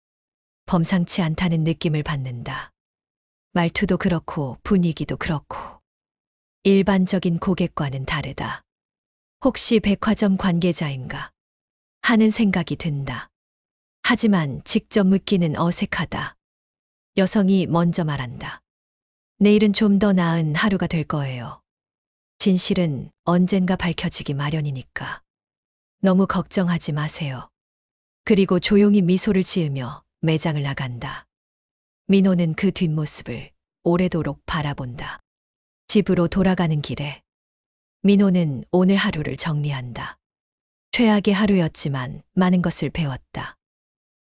범상치 않다는 느낌을 받는다. 말투도 그렇고 분위기도 그렇고 일반적인 고객과는 다르다. 혹시 백화점 관계자인가 하는 생각이 든다. 하지만 직접 묻기는 어색하다. 여성이 먼저 말한다. 내일은 좀 더 나은 하루가 될 거예요. 진실은 언젠가 밝혀지기 마련이니까. 너무 걱정하지 마세요. 그리고 조용히 미소를 지으며 매장을 나간다. 민호는 그 뒷모습을 오래도록 바라본다. 집으로 돌아가는 길에 민호는 오늘 하루를 정리한다. 최악의 하루였지만 많은 것을 배웠다.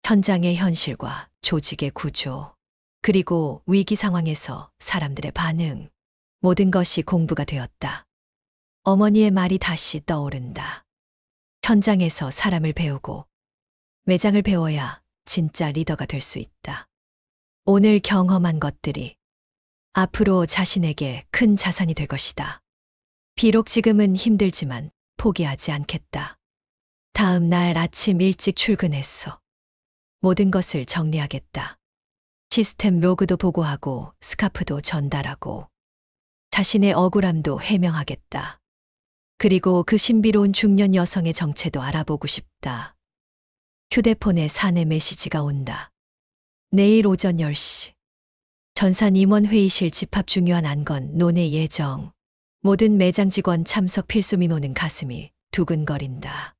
현장의 현실과 조직의 구조, 그리고 위기 상황에서 사람들의 반응, 모든 것이 공부가 되었다. 어머니의 말이 다시 떠오른다. 현장에서 사람을 배우고 매장을 배워야 진짜 리더가 될 수 있다. 오늘 경험한 것들이 앞으로 자신에게 큰 자산이 될 것이다. 비록 지금은 힘들지만 포기하지 않겠다. 다음 날 아침 일찍 출근했어. 모든 것을 정리하겠다. 시스템 로그도 보고하고 스카프도 전달하고 자신의 억울함도 해명하겠다. 그리고 그 신비로운 중년 여성의 정체도 알아보고 싶다. 휴대폰에 사내 메시지가 온다. 내일 오전 10시. 전산 임원 회의실 집합 중요한 안건 논의 예정. 모든 매장 직원 참석 필수. 민호는 가슴이 두근거린다.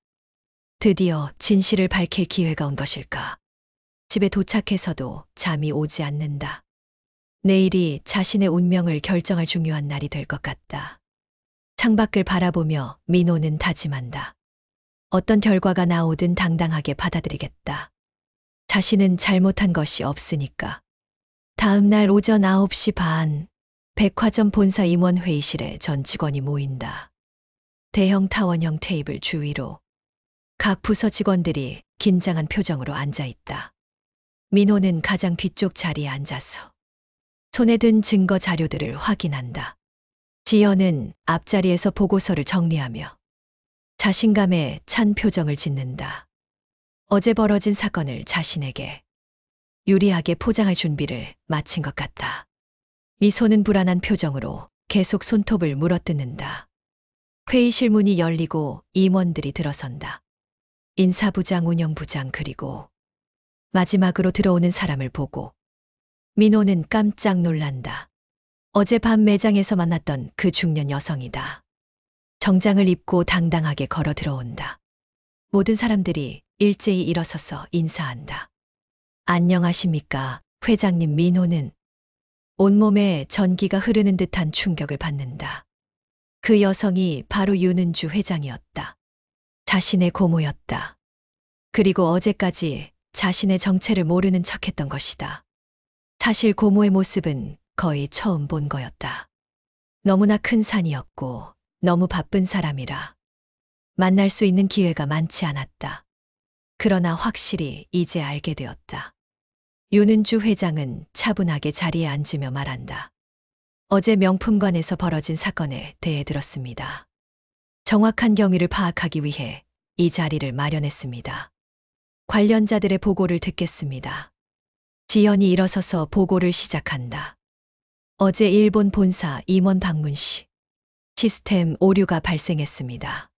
드디어 진실을 밝힐 기회가 온 것일까? 집에 도착해서도 잠이 오지 않는다. 내일이 자신의 운명을 결정할 중요한 날이 될 것 같다. 창밖을 바라보며 민호는 다짐한다. 어떤 결과가 나오든 당당하게 받아들이겠다. 자신은 잘못한 것이 없으니까. 다음 날 오전 9시 반, 백화점 본사 임원 회의실에 전 직원이 모인다. 대형 타원형 테이블 주위로 각 부서 직원들이 긴장한 표정으로 앉아 있다. 민호는 가장 뒤쪽 자리에 앉아서 손에 든 증거 자료들을 확인한다. 지연은 앞자리에서 보고서를 정리하며 자신감에 찬 표정을 짓는다. 어제 벌어진 사건을 자신에게 유리하게 포장할 준비를 마친 것 같다. 미소는 불안한 표정으로 계속 손톱을 물어뜯는다. 회의실 문이 열리고 임원들이 들어선다. 인사부장, 운영부장, 그리고 마지막으로 들어오는 사람을 보고 민호는 깜짝 놀란다. 어젯밤 매장에서 만났던 그 중년 여성이다. 정장을 입고 당당하게 걸어 들어온다. 모든 사람들이 일제히 일어서서 인사한다. 안녕하십니까, 회장님. 민호는 온몸에 전기가 흐르는 듯한 충격을 받는다. 그 여성이 바로 윤은주 회장이었다. 자신의 고모였다. 그리고 어제까지 자신의 정체를 모르는 척했던 것이다. 사실 고모의 모습은 거의 처음 본 거였다. 너무나 큰 산이었고 너무 바쁜 사람이라 만날 수 있는 기회가 많지 않았다. 그러나 확실히 이제 알게 되었다. 윤은주 회장은 차분하게 자리에 앉으며 말한다. 어제 명품관에서 벌어진 사건에 대해 들었습니다. 정확한 경위를 파악하기 위해 이 자리를 마련했습니다. 관련자들의 보고를 듣겠습니다. 지연이 일어서서 보고를 시작한다. 어제 일본 본사 임원 방문 시 시스템 오류가 발생했습니다.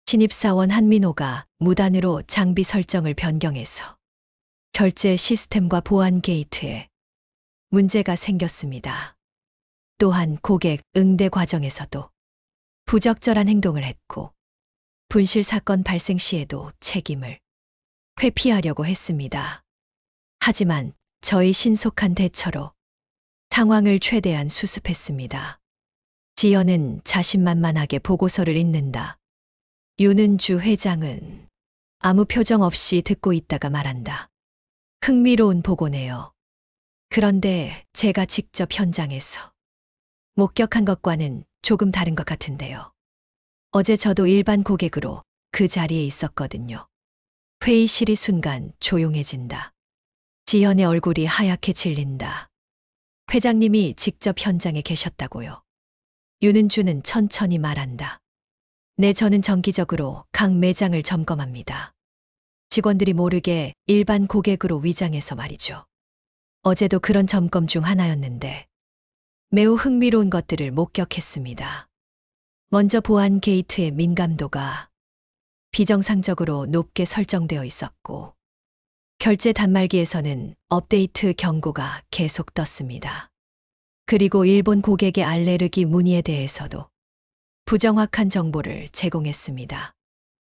신입사원 한민호가 무단으로 장비 설정을 변경해서 결제 시스템과 보안 게이트에 문제가 생겼습니다. 또한 고객 응대 과정에서도 부적절한 행동을 했고 분실 사건 발생 시에도 책임을 회피하려고 했습니다. 하지만 저희 신속한 대처로 상황을 최대한 수습했습니다. 지연은 자신만만하게 보고서를 읽는다. 윤은주 회장은 아무 표정 없이 듣고 있다가 말한다. 흥미로운 보고네요. 그런데 제가 직접 현장에서 목격한 것과는 조금 다른 것 같은데요. 어제 저도 일반 고객으로 그 자리에 있었거든요. 회의실이 순간 조용해진다. 지연의 얼굴이 하얗게 질린다. 회장님이 직접 현장에 계셨다고요. 윤은주는 천천히 말한다. 네, 저는 정기적으로 각 매장을 점검합니다. 직원들이 모르게 일반 고객으로 위장해서 말이죠. 어제도 그런 점검 중 하나였는데 매우 흥미로운 것들을 목격했습니다. 먼저 보안 게이트의 민감도가 비정상적으로 높게 설정되어 있었고, 결제 단말기에서는 업데이트 경고가 계속 떴습니다. 그리고 일본 고객의 알레르기 문의에 대해서도 부정확한 정보를 제공했습니다.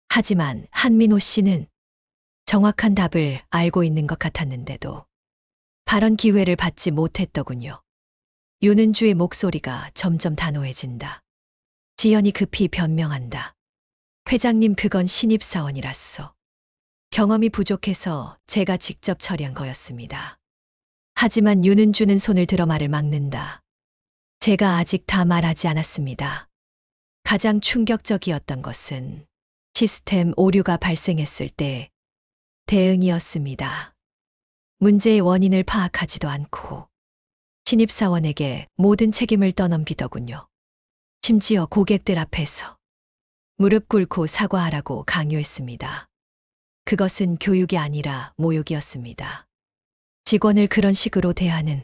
하지만 한민호 씨는 정확한 답을 알고 있는 것 같았는데도 발언 기회를 받지 못했더군요. 윤은주의 목소리가 점점 단호해진다. 지연이 급히 변명한다. 회장님, 그건 신입사원이라서 경험이 부족해서 제가 직접 처리한 거였습니다. 하지만 윤은주는 손을 들어 말을 막는다. 제가 아직 다 말하지 않았습니다. 가장 충격적이었던 것은 시스템 오류가 발생했을 때 대응이었습니다. 문제의 원인을 파악하지도 않고 신입사원에게 모든 책임을 떠넘기더군요. 심지어 고객들 앞에서 무릎 꿇고 사과하라고 강요했습니다. 그것은 교육이 아니라 모욕이었습니다. 직원을 그런 식으로 대하는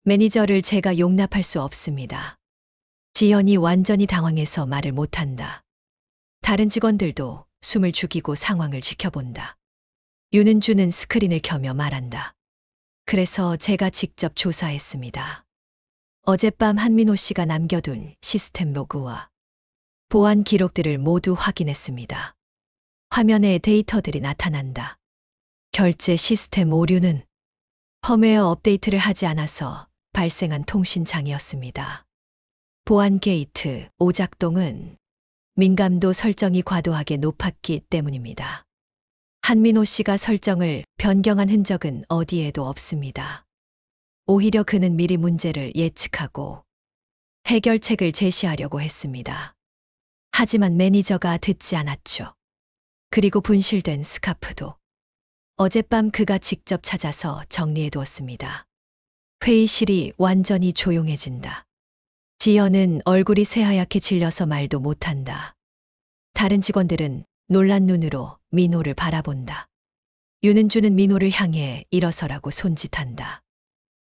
매니저를 제가 용납할 수 없습니다. 지연이 완전히 당황해서 말을 못한다. 다른 직원들도 숨을 죽이고 상황을 지켜본다. 윤은주는 스크린을 켜며 말한다. 그래서 제가 직접 조사했습니다. 어젯밤 한민호 씨가 남겨둔 시스템 로그와 보안 기록들을 모두 확인했습니다. 화면에 데이터들이 나타난다. 결제 시스템 오류는 펌웨어 업데이트를 하지 않아서 발생한 통신 장애였습니다. 보안 게이트 오작동은 민감도 설정이 과도하게 높았기 때문입니다. 한민호 씨가 설정을 변경한 흔적은 어디에도 없습니다. 오히려 그는 미리 문제를 예측하고 해결책을 제시하려고 했습니다. 하지만 매니저가 듣지 않았죠. 그리고 분실된 스카프도 어젯밤 그가 직접 찾아서 정리해 두었습니다. 회의실이 완전히 조용해진다. 지연은 얼굴이 새하얗게 질려서 말도 못한다. 다른 직원들은 놀란 눈으로 민호를 바라본다. 윤은주는 민호를 향해 일어서라고 손짓한다.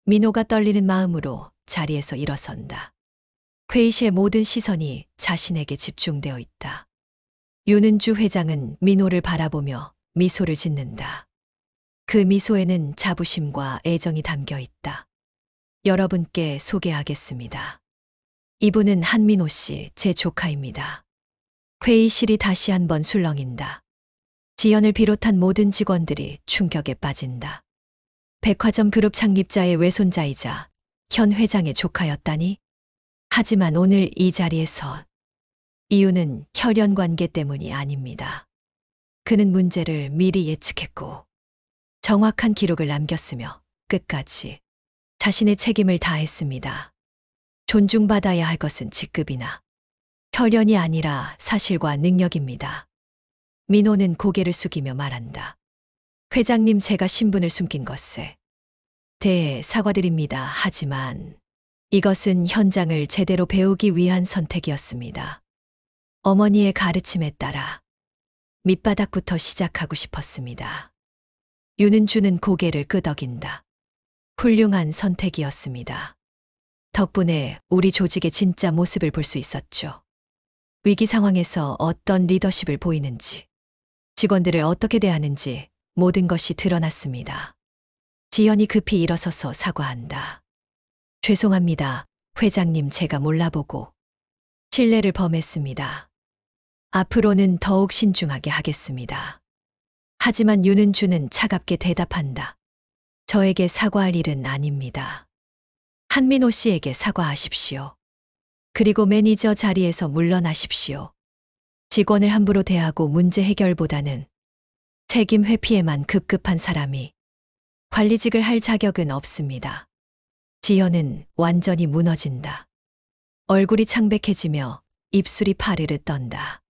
민호가 떨리는 마음으로 자리에서 일어선다. 회의실 모든 시선이 자신에게 집중되어 있다. 윤은주 회장은 민호를 바라보며 미소를 짓는다. 그 미소에는 자부심과 애정이 담겨 있다. 여러분께 소개하겠습니다. 이분은 한민호 씨, 제 조카입니다. 회의실이 다시 한번 술렁인다. 지연을 비롯한 모든 직원들이 충격에 빠진다. 백화점 그룹 창립자의 외손자이자 현 회장의 조카였다니? 하지만 오늘 이 자리에서 이유는 혈연 관계 때문이 아닙니다. 그는 문제를 미리 예측했고 정확한 기록을 남겼으며 끝까지 자신의 책임을 다했습니다. 존중받아야 할 것은 직급이나 혈연이 아니라 사실과 능력입니다. 민호는 고개를 숙이며 말한다. 회장님, 제가 신분을 숨긴 것에 대해 사과드립니다. 하지만 이것은 현장을 제대로 배우기 위한 선택이었습니다. 어머니의 가르침에 따라 밑바닥부터 시작하고 싶었습니다. 윤은주는 고개를 끄덕인다. 훌륭한 선택이었습니다. 덕분에 우리 조직의 진짜 모습을 볼 수 있었죠. 위기 상황에서 어떤 리더십을 보이는지, 직원들을 어떻게 대하는지 모든 것이 드러났습니다. 지연이 급히 일어서서 사과한다. 죄송합니다. 회장님, 제가 몰라보고 신뢰를 범했습니다. 앞으로는 더욱 신중하게 하겠습니다. 하지만 윤은주는 차갑게 대답한다. 저에게 사과할 일은 아닙니다. 한민호 씨에게 사과하십시오. 그리고 매니저 자리에서 물러나십시오. 직원을 함부로 대하고 문제 해결보다는 책임 회피에만 급급한 사람이 관리직을 할 자격은 없습니다. 지연은 완전히 무너진다. 얼굴이 창백해지며 입술이 파르르 떤다.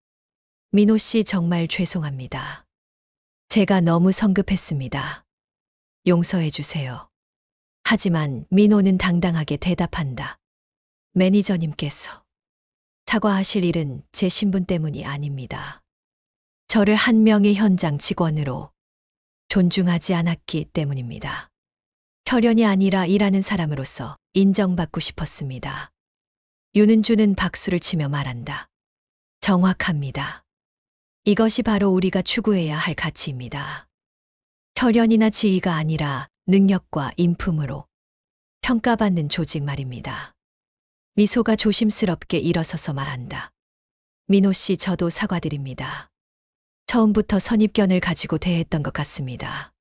민호 씨 정말 죄송합니다. 제가 너무 성급했습니다. 용서해 주세요. 하지만 민호는 당당하게 대답한다. 매니저님께서 사과하실 일은 제 신분 때문이 아닙니다. 저를 한 명의 현장 직원으로 존중하지 않았기 때문입니다. 혈연이 아니라 일하는 사람으로서 인정받고 싶었습니다. 윤은주는 박수를 치며 말한다. 정확합니다. 이것이 바로 우리가 추구해야 할 가치입니다. 혈연이나 지위가 아니라 능력과 인품으로 평가받는 조직 말입니다. 미소가 조심스럽게 일어서서 말한다. 민호 씨, 저도 사과드립니다. 처음부터 선입견을 가지고 대했던 것 같습니다.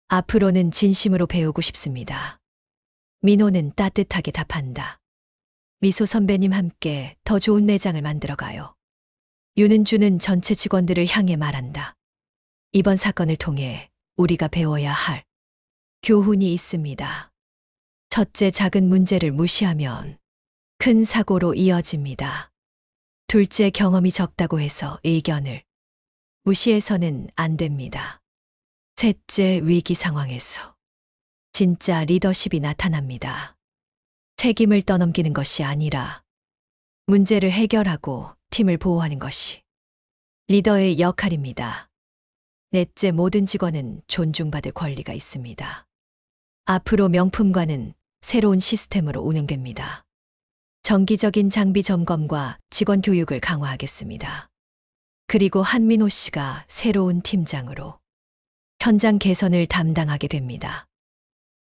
앞으로는 진심으로 배우고 싶습니다. 민호는 따뜻하게 답한다. 미소 선배님 함께 더 좋은 매장을 만들어가요. 윤은주는 전체 직원들을 향해 말한다. 이번 사건을 통해 우리가 배워야 할 교훈이 있습니다. 첫째, 작은 문제를 무시하면 큰 사고로 이어집니다. 둘째, 경험이 적다고 해서 의견을 무시해서는 안 됩니다. 셋째, 위기 상황에서 진짜 리더십이 나타납니다. 책임을 떠넘기는 것이 아니라 문제를 해결하고 팀을 보호하는 것이 리더의 역할입니다. 넷째, 모든 직원은 존중받을 권리가 있습니다. 앞으로 명품관은 새로운 시스템으로 운영됩니다. 정기적인 장비 점검과 직원 교육을 강화하겠습니다. 그리고 한민호 씨가 새로운 팀장으로 현장 개선을 담당하게 됩니다.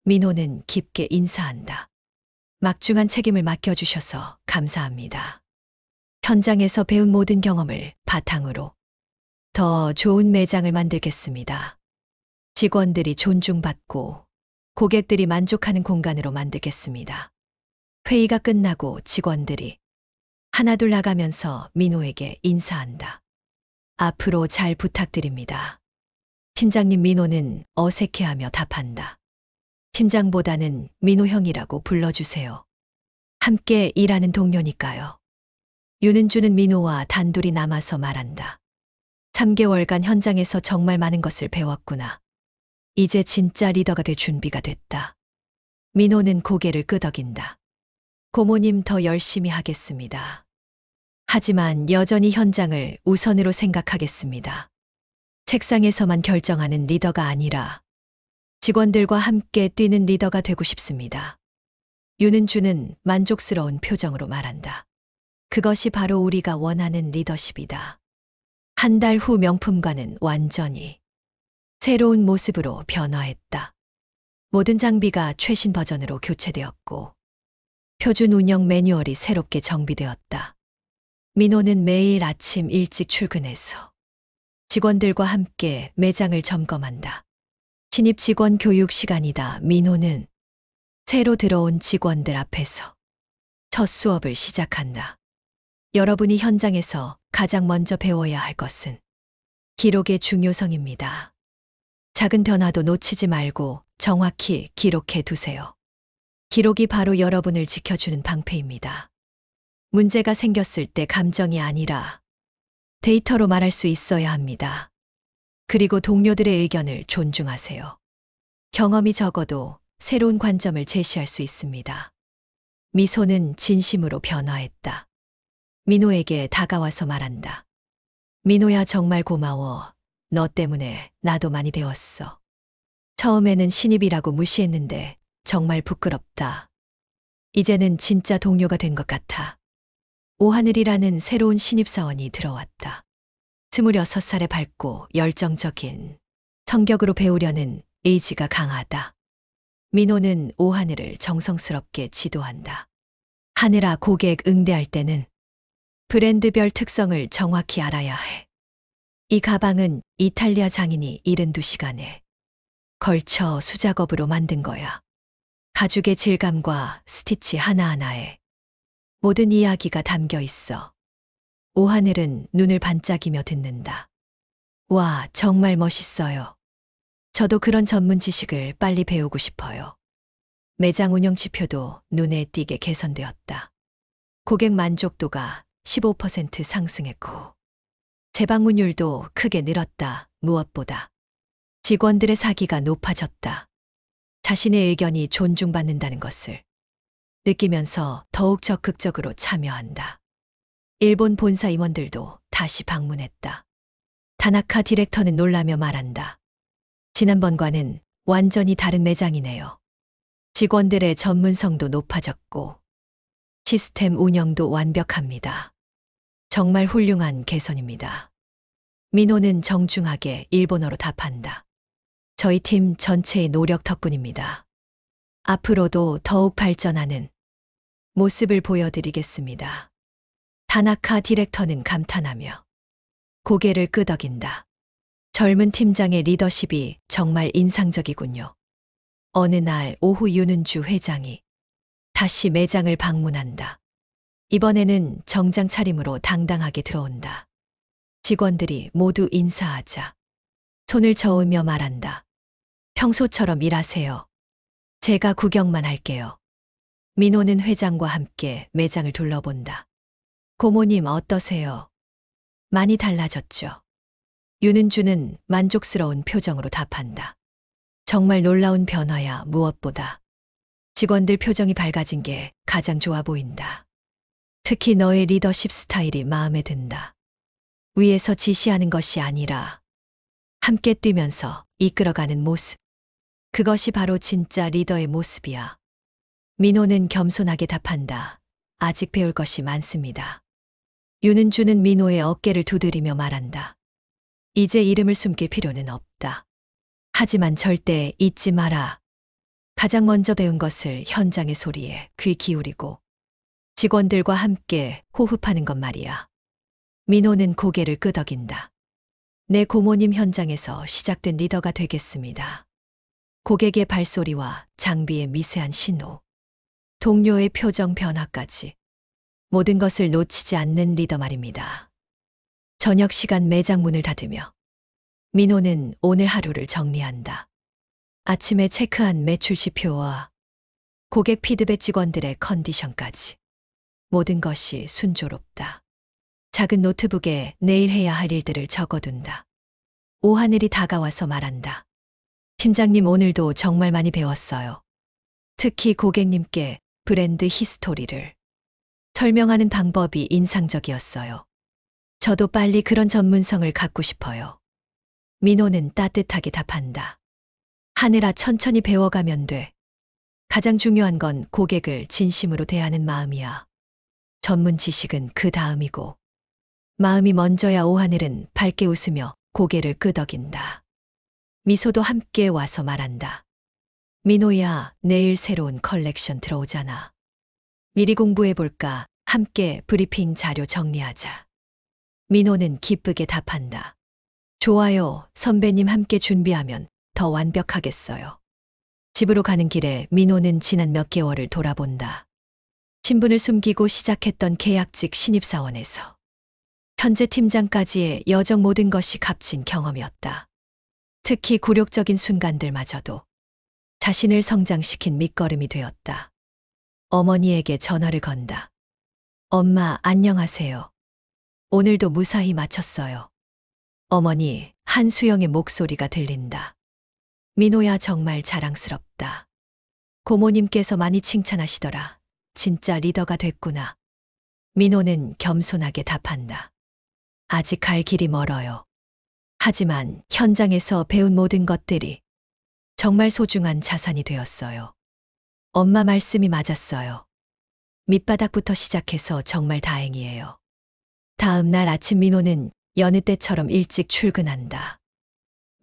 민호는 깊게 인사한다. 막중한 책임을 맡겨주셔서 감사합니다. 현장에서 배운 모든 경험을 바탕으로 더 좋은 매장을 만들겠습니다. 직원들이 존중받고 고객들이 만족하는 공간으로 만들겠습니다. 회의가 끝나고 직원들이 하나둘 나가면서 민호에게 인사한다. 앞으로 잘 부탁드립니다. 팀장님. 민호는 어색해하며 답한다. 팀장보다는 민호 형이라고 불러주세요. 함께 일하는 동료니까요. 윤은주는 민호와 단둘이 남아서 말한다. 3개월간 현장에서 정말 많은 것을 배웠구나. 이제 진짜 리더가 될 준비가 됐다. 민호는 고개를 끄덕인다. 고모님, 더 열심히 하겠습니다. 하지만 여전히 현장을 우선으로 생각하겠습니다. 책상에서만 결정하는 리더가 아니라 직원들과 함께 뛰는 리더가 되고 싶습니다. 윤은주는 만족스러운 표정으로 말한다. 그것이 바로 우리가 원하는 리더십이다. 한 달 후 명품관은 완전히 새로운 모습으로 변화했다. 모든 장비가 최신 버전으로 교체되었고 표준 운영 매뉴얼이 새롭게 정비되었다. 민호는 매일 아침 일찍 출근해서 직원들과 함께 매장을 점검한다. 신입 직원 교육 시간이다. 민호는 새로 들어온 직원들 앞에서 첫 수업을 시작한다. 여러분이 현장에서 가장 먼저 배워야 할 것은 기록의 중요성입니다. 작은 변화도 놓치지 말고 정확히 기록해 두세요. 기록이 바로 여러분을 지켜주는 방패입니다. 문제가 생겼을 때 감정이 아니라 데이터로 말할 수 있어야 합니다. 그리고 동료들의 의견을 존중하세요. 경험이 적어도 새로운 관점을 제시할 수 있습니다. 미소는 진심으로 변화했다. 민호에게 다가와서 말한다. 민호야, 정말 고마워. 너 때문에 나도 많이 배웠어. 처음에는 신입이라고 무시했는데 정말 부끄럽다. 이제는 진짜 동료가 된 것 같아. 오하늘이라는 새로운 신입사원이 들어왔다. 26살에 밝고 열정적인 성격으로 배우려는 의지가 강하다. 민호는 오하늘을 정성스럽게 지도한다. 하늘아, 고객 응대할 때는 브랜드별 특성을 정확히 알아야 해. 이 가방은 이탈리아 장인이 72시간에 걸쳐 수작업으로 만든 거야. 가죽의 질감과 스티치 하나하나에 모든 이야기가 담겨 있어. 오하늘은 눈을 반짝이며 듣는다. 와, 정말 멋있어요. 저도 그런 전문 지식을 빨리 배우고 싶어요. 매장 운영 지표도 눈에 띄게 개선되었다. 고객 만족도가 15% 상승했고, 재방문율도 크게 늘었다. 무엇보다 직원들의 사기가 높아졌다. 자신의 의견이 존중받는다는 것을 느끼면서 더욱 적극적으로 참여한다. 일본 본사 임원들도 다시 방문했다. 타나카 디렉터는 놀라며 말한다. 지난번과는 완전히 다른 매장이네요. 직원들의 전문성도 높아졌고 시스템 운영도 완벽합니다. 정말 훌륭한 개선입니다. 민호는 정중하게 일본어로 답한다. 저희 팀 전체의 노력 덕분입니다. 앞으로도 더욱 발전하는 모습을 보여드리겠습니다. 타나카 디렉터는 감탄하며 고개를 끄덕인다. 젊은 팀장의 리더십이 정말 인상적이군요. 어느 날 오후 윤은주 회장이 다시 매장을 방문한다. 이번에는 정장 차림으로 당당하게 들어온다. 직원들이 모두 인사하자 손을 저으며 말한다. 평소처럼 일하세요. 제가 구경만 할게요. 민호는 회장과 함께 매장을 둘러본다. 고모님 어떠세요? 많이 달라졌죠. 윤은주는 만족스러운 표정으로 답한다. 정말 놀라운 변화야. 무엇보다 직원들 표정이 밝아진 게 가장 좋아 보인다. 특히 너의 리더십 스타일이 마음에 든다. 위에서 지시하는 것이 아니라 함께 뛰면서 이끌어가는 모습. 그것이 바로 진짜 리더의 모습이야. 민호는 겸손하게 답한다. 아직 배울 것이 많습니다. 윤은주는 민호의 어깨를 두드리며 말한다. 이제 이름을 숨길 필요는 없다. 하지만 절대 잊지 마라. 가장 먼저 배운 것을 현장의 소리에 귀 기울이고 직원들과 함께 호흡하는 것 말이야. 민호는 고개를 끄덕인다. 내 고모님 현장에서 시작된 리더가 되겠습니다. 고객의 발소리와 장비의 미세한 신호, 동료의 표정 변화까지 모든 것을 놓치지 않는 리더 말입니다. 저녁 시간 매장 문을 닫으며 민호는 오늘 하루를 정리한다. 아침에 체크한 매출 지표와 고객 피드백 직원들의 컨디션까지 모든 것이 순조롭다. 작은 노트북에 내일 해야 할 일들을 적어둔다. 오하늘이 다가와서 말한다. 팀장님 오늘도 정말 많이 배웠어요. 특히 고객님께 브랜드 히스토리를 설명하는 방법이 인상적이었어요. 저도 빨리 그런 전문성을 갖고 싶어요. 민호는 따뜻하게 답한다. 하늘아 천천히 배워가면 돼. 가장 중요한 건 고객을 진심으로 대하는 마음이야. 전문 지식은 그 다음이고 마음이 먼저야. 오하늘은 밝게 웃으며 고개를 끄덕인다. 미소도 함께 와서 말한다. 민호야, 내일 새로운 컬렉션 들어오잖아. 미리 공부해볼까? 함께 브리핑 자료 정리하자. 민호는 기쁘게 답한다. 좋아요, 선배님 함께 준비하면 더 완벽하겠어요. 집으로 가는 길에 민호는 지난 몇 개월을 돌아본다. 신분을 숨기고 시작했던 계약직 신입사원에서 현재 팀장까지의 여정 모든 것이 값진 경험이었다. 특히 굴욕적인 순간들마저도 자신을 성장시킨 밑거름이 되었다. 어머니에게 전화를 건다. 엄마, 안녕하세요. 오늘도 무사히 마쳤어요. 어머니, 한수영의 목소리가 들린다. 민호야, 정말 자랑스럽다. 고모님께서 많이 칭찬하시더라. 진짜 리더가 됐구나. 민호는 겸손하게 답한다. 아직 갈 길이 멀어요. 하지만 현장에서 배운 모든 것들이 정말 소중한 자산이 되었어요. 엄마 말씀이 맞았어요. 밑바닥부터 시작해서 정말 다행이에요. 다음 날 아침 민호는 여느 때처럼 일찍 출근한다.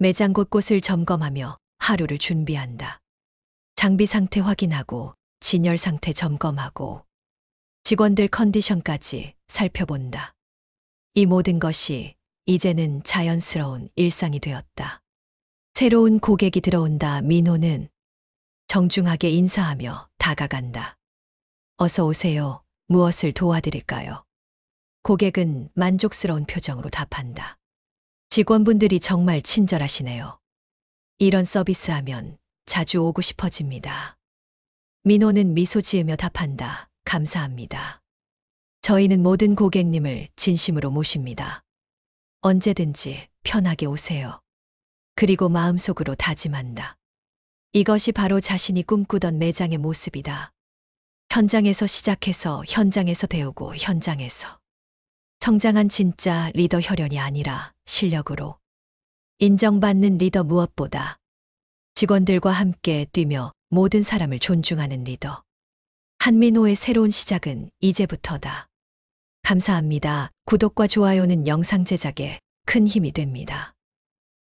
매장 곳곳을 점검하며 하루를 준비한다. 장비 상태 확인하고 진열 상태 점검하고 직원들 컨디션까지 살펴본다. 이 모든 것이 이제는 자연스러운 일상이 되었다. 새로운 고객이 들어온다. 민호는 정중하게 인사하며 다가간다. 어서 오세요. 무엇을 도와드릴까요? 고객은 만족스러운 표정으로 답한다. 직원분들이 정말 친절하시네요. 이런 서비스하면 자주 오고 싶어집니다. 민호는 미소 지으며 답한다. 감사합니다. 저희는 모든 고객님을 진심으로 모십니다. 언제든지 편하게 오세요. 그리고 마음속으로 다짐한다. 이것이 바로 자신이 꿈꾸던 매장의 모습이다. 현장에서 시작해서 현장에서 배우고 현장에서 성장한 진짜 리더 혈연이 아니라 실력으로 인정받는 리더, 무엇보다 직원들과 함께 뛰며 모든 사람을 존중하는 리더. 한민호의 새로운 시작은 이제부터다. 감사합니다. 구독과 좋아요는 영상 제작에 큰 힘이 됩니다.